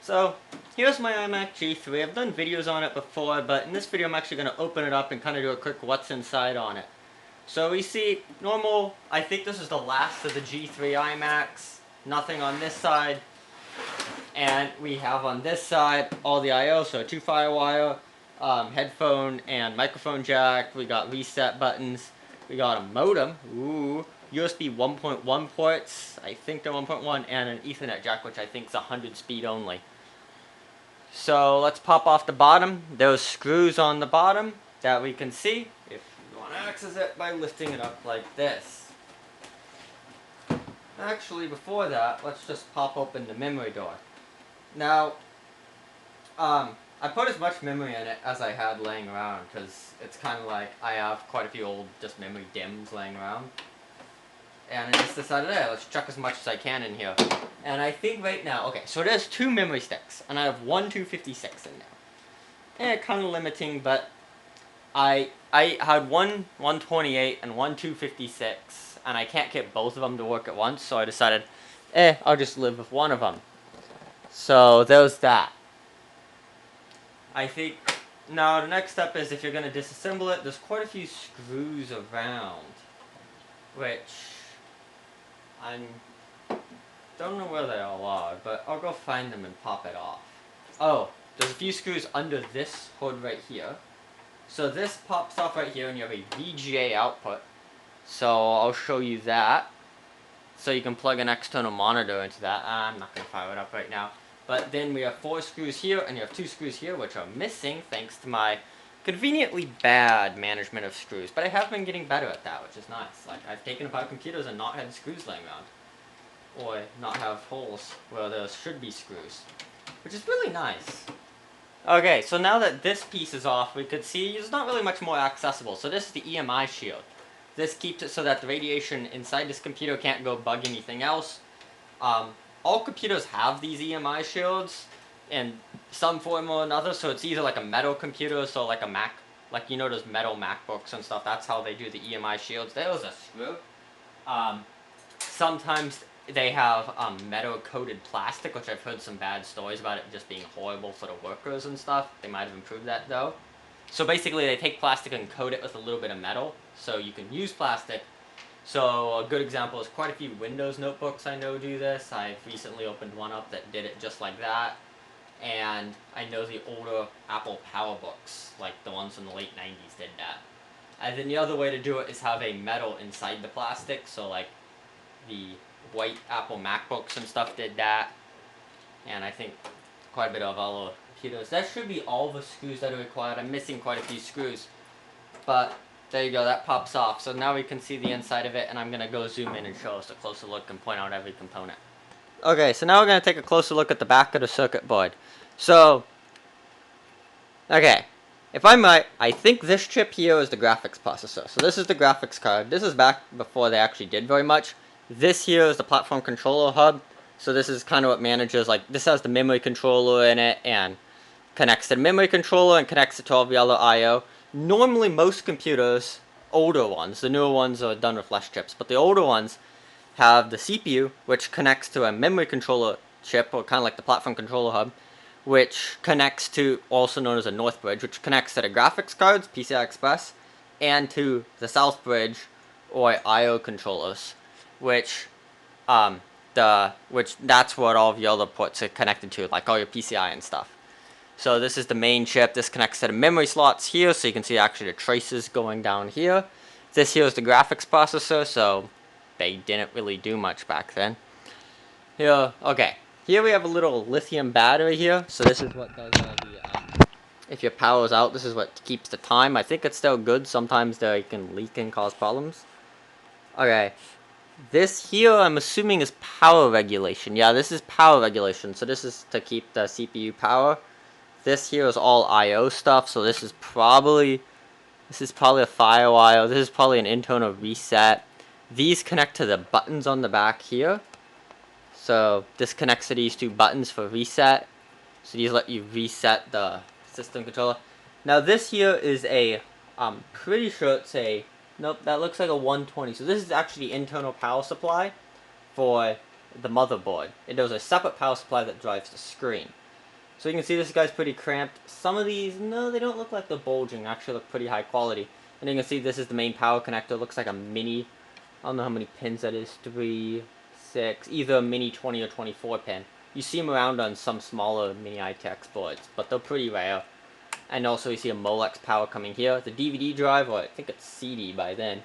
So, here's my iMac G3. I've done videos on it before, but in this video I'm actually going to open it up and kind of do a quick what's inside on it. So we see normal, I think this is the last of the G3 iMacs, nothing on this side. And we have on this side all the I/O, so 2 Firewire, headphone and microphone jack. We got reset buttons. We got a modem, USB 1.1 ports, I think they're 1.1, and an Ethernet jack, which I think is 100 speed only. So let's pop off the bottom. Those screws on the bottom that we can see if you want to access it by lifting it up like this. Actually, before that, let's just pop open the memory door. Now, I put as much memory in it as I had laying around, because it's kind of like I have quite a few old just memory DIMMs laying around. And I just decided, hey, let's chuck as much as I can in here. And I think right now, okay, so there's 2 memory sticks, and I have one 256 in there. Kind of limiting, but I had one 128 and one 256, and I can't get both of them to work at once, so I decided, I'll just live with one of them. So there's that. I think now the next step is if you're going to disassemble it, there's quite a few screws around, which I don't know where they all are, but I'll go find them and pop it off. Oh, there's a few screws under this hood right here. So this pops off right here and you have a Vga output. So I'll show you that. So you can plug an external monitor into that. I'm not going to fire it up right now. But then we have 4 screws here and you have 2 screws here, which are missing thanks to my conveniently bad management of screws. But I have been getting better at that, which is nice. Like, I've taken apart computers and not had screws laying around. Or not have holes where there should be screws. Which is really nice. Okay, so now that this piece is off, we could see there's not really much more accessible. So this is the Emi Shield. This keeps it so that the radiation inside this computer can't go bug anything else. All computers have these Emi Shields in some form or another, so it's either like a metal computer, so like a Mac, like you know those metal MacBooks and stuff, that's how they do the Emi Shields. There's a screw. Sometimes they have metal-coated plastic, which I've heard some bad stories about it just being horrible for the workers and stuff. They might have improved that though. So basically they take plastic and coat it with a little bit of metal, so you can use plastic. So a good example is quite a few Windows notebooks I know do this. I've recently opened one up that did it just like that. And I know the older Apple PowerBooks, like the ones from the late 90s, did that. And then the other way to do it is have a metal inside the plastic, so like the white Apple MacBooks and stuff did that. And I think quite a bit of other computers. That should be all the screws that are required. I'm missing quite a few screws. But there you go, that pops off. So now we can see the inside of it, and I'm going to go zoom in and show us a closer look and point out every component. Okay, so now we're going to take a closer look at the back of the circuit board. So, okay, if I'm right, I think this chip here is the graphics processor. So this is the graphics card. This is back before they actually did very much. This here is the platform controller hub. So this is kind of what manages, like, this has the memory controller in it and connects to the memory controller and connects it to all the other I/O. Normally most computers, older ones, the newer ones are done with less chips, but the older ones have the CPU, which connects to a memory controller chip, or kind of like the platform controller hub, which connects to, also known as a north bridge, which connects to the graphics cards, PCI Express, and to the south bridge, or I/O controllers, which that's what all of the other ports are connected to, like all your PCI and stuff. So this is the main chip. This connects to the memory slots here, so you can see actually the traces going down here. This here is the graphics processor, so they didn't really do much back then. Here, okay. Here we have a little lithium battery here, so this is what does all the, if your power's out, this is what keeps the time. I think it's still good. Sometimes they can leak and cause problems. Okay. This here, I'm assuming, is power regulation. Yeah, this is power regulation, so this is to keep the CPU power. This here is all I/O stuff, so this is probably a firewire. This is probably an internal reset. These connect to the buttons on the back here. So this connects to these 2 buttons for reset. So these let you reset the system controller. Now this here is a, I'm pretty sure it's a, nope, that looks like a 120. So this is actually the internal power supply for the motherboard. There's a separate power supply that drives the screen. So you can see this guy's pretty cramped. Some of these, no, they don't look like they're bulging. Actually look pretty high quality. And you can see this is the main power connector. It looks like a mini, I don't know how many pins that is, 3, 6, either a mini 20 or 24 pin. You see them around on some smaller mini iTex boards, but they're pretty rare. And also you see a Molex power coming here. The DVD drive, or I think it's CD by then,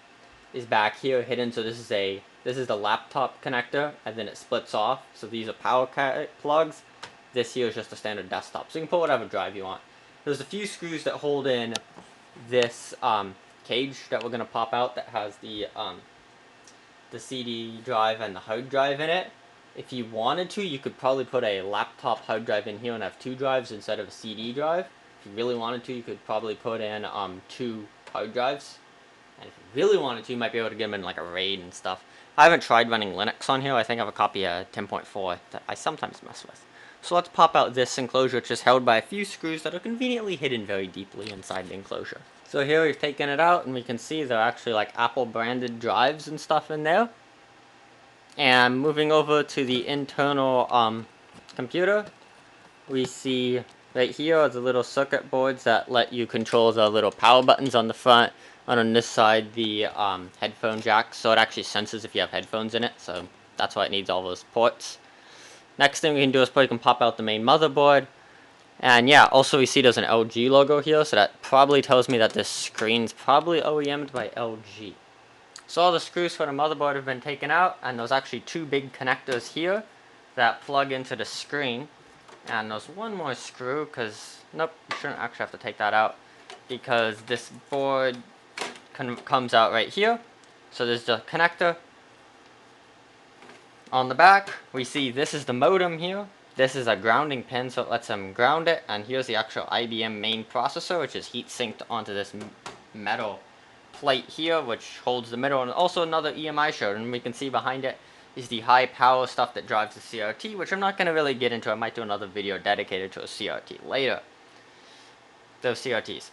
is back here hidden. So this is the laptop connector, and then it splits off. So these are power plugs. This here is just a standard desktop. So you can put whatever drive you want. There's a few screws that hold in this cage that we're gonna pop out that has the CD drive and the hard drive in it. If you wanted to, you could probably put a laptop hard drive in here and have 2 drives instead of a CD drive. If you really wanted to, you could probably put in 2 hard drives. And if you really wanted to, you might be able to get them in like a RAID and stuff. I haven't tried running Linux on here. I think I have a copy of 10.4 that I sometimes mess with. So let's pop out this enclosure, which is held by a few screws that are conveniently hidden very deeply inside the enclosure. So here we've taken it out, and we can see there are actually like Apple branded drives and stuff in there. And moving over to the internal computer, we see right here are the little circuit boards that let you control the little power buttons on the front, and on this side the headphone jack, so it actually senses if you have headphones in it, so that's why it needs all those ports. Next thing we can do is we can pop out the main motherboard. And yeah, also we see there's an LG logo here, so that probably tells me that this screen's probably OEM'd by LG. So all the screws for the motherboard have been taken out, and there's actually 2 big connectors here that plug into the screen. And there's one more screw, because, nope, you shouldn't actually have to take that out, because this board comes out right here. So there's the connector. On the back, we see this is the modem here. This is a grounding pin, so it lets them ground it. And here's the actual IBM main processor, which is heat sinked onto this metal plate here, which holds the middle. And also another EMI shield. And we can see behind it is the high power stuff that drives the CRT, which I'm not going to really get into. I might do another video dedicated to a CRT later. Those CRTs.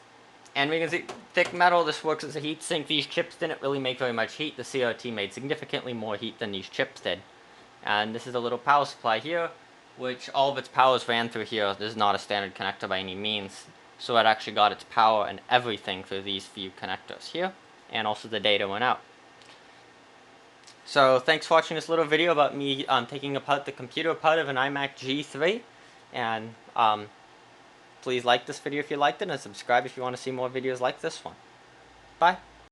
And we can see thick metal, this works as a heat sink. These chips didn't really make very much heat. The CRT made significantly more heat than these chips did. And this is a little power supply here, which all of its powers ran through here. This is not a standard connector by any means. So it actually got its power and everything through these few connectors here. And also the data went out. So thanks for watching this little video about me taking apart the computer part of an iMac G3. And please like this video if you liked it, and subscribe if you want to see more videos like this one. Bye.